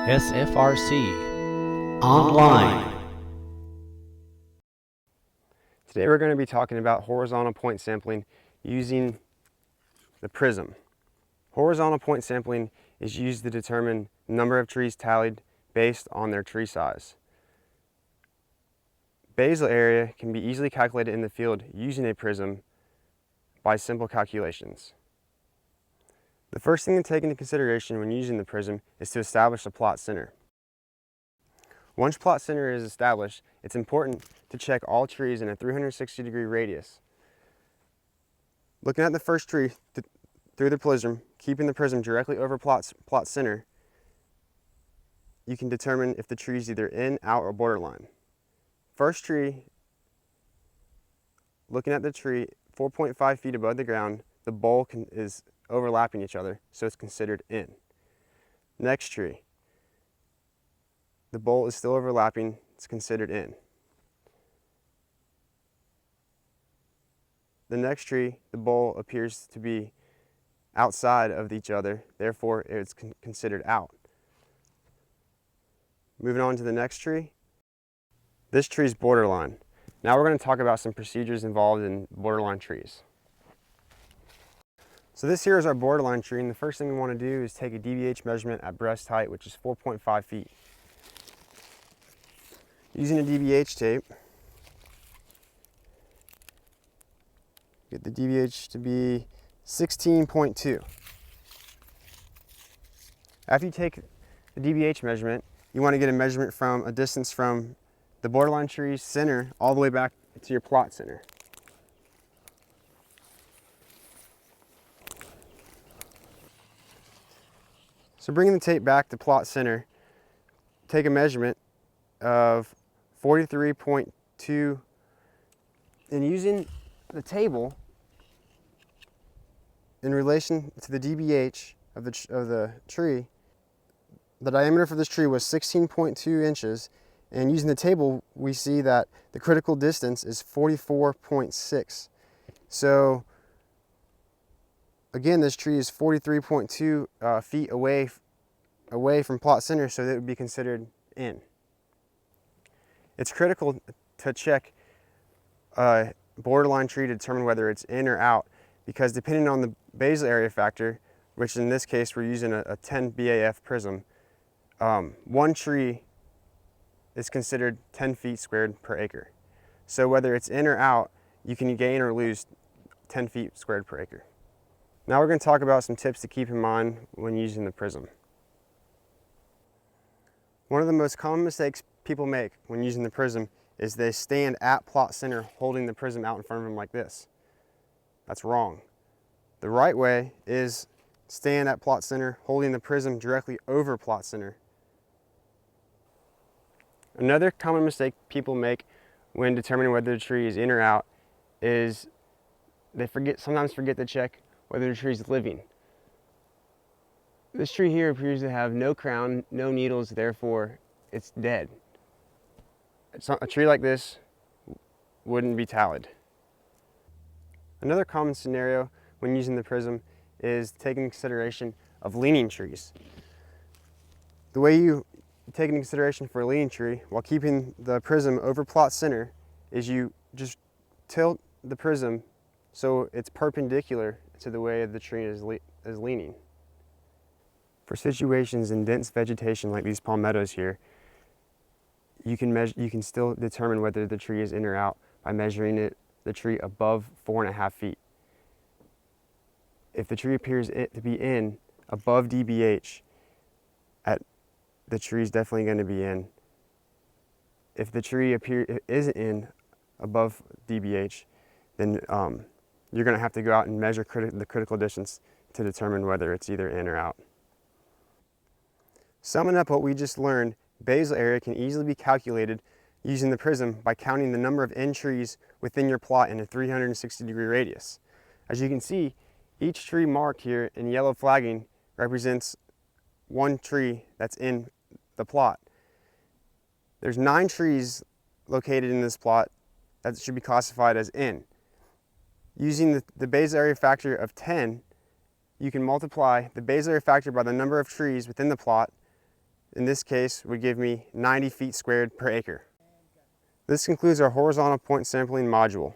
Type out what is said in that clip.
SFRC Online. Today we're going to be talking about horizontal point sampling using the Prism. Horizontal point sampling is used to determine the number of trees tallied based on their tree size. Basal area can be easily calculated in the field using a Prism by simple calculations. The first thing to take into consideration when using the Prism is to establish a plot center. Once plot center is established, it's important to check all trees in a 360-degree radius. Looking at the first tree through the prism, keeping the prism directly over plot center, you can determine if the tree is either in, out, or borderline. First tree, looking at the tree 4.5 feet above the ground, the bole is overlapping each other, so it's considered in. Next tree, the bole is still overlapping, it's considered in. The next tree, the bole appears to be outside of each other, therefore it's considered out. Moving on to the next tree, this tree is borderline. Now we're going to talk about some procedures involved in borderline trees. So this here is our borderline tree, and the first thing we want to do is take a DBH measurement at breast height, which is 4.5 feet. Using a DBH tape, get the DBH to be 16.2. After you take the DBH measurement, you want to get a measurement from a distance from the borderline tree's center all the way back to your plot center. So bringing the tape back to plot center, take a measurement of 43.2, and using the table in relation to the DBH of the tree, the diameter for this tree was 16.2 inches, and using the table we see that the critical distance is 44.6. So again, this tree is 43.2 feet away from plot center, so that would be considered in. It's critical to check a borderline tree to determine whether it's in or out, because depending on the basal area factor, which in this case we're using a 10 BAF prism, one tree is considered 10 feet squared per acre. So whether it's in or out, you can gain or lose 10 feet squared per acre. Now we're going to talk about some tips to keep in mind when using the prism. One of the most common mistakes people make when using the prism is they stand at plot center holding the prism out in front of them like this. That's wrong. The right way is stand at plot center holding the prism directly over plot center. Another common mistake people make when determining whether the tree is in or out is they sometimes forget to check whether the tree is living. This tree here appears to have no crown, no needles, therefore it's dead. A tree like this wouldn't be tallied. Another common scenario when using the prism is taking consideration of leaning trees. The way you take into consideration for a leaning tree while keeping the prism over plot center is you just tilt the prism so it's perpendicular to the way the tree is leaning. For situations in dense vegetation like these palmettos here, you can still determine whether the tree is in or out by measuring the tree above 4.5 feet. If the tree appears to be in above DBH, the tree is definitely going to be in. If the tree isn't in above DBH, then you're going to have to go out and measure the critical distance to determine whether it's either in or out. Summing up what we just learned, basal area can easily be calculated using the prism by counting the number of in trees within your plot in a 360-degree radius. As you can see, each tree marked here in yellow flagging represents one tree that's in the plot. There's 9 trees located in this plot that should be classified as in. Using the basal area factor of 10, you can multiply the basal area factor by the number of trees within the plot in this case, would give me 90 feet squared per acre. This concludes our horizontal point sampling module.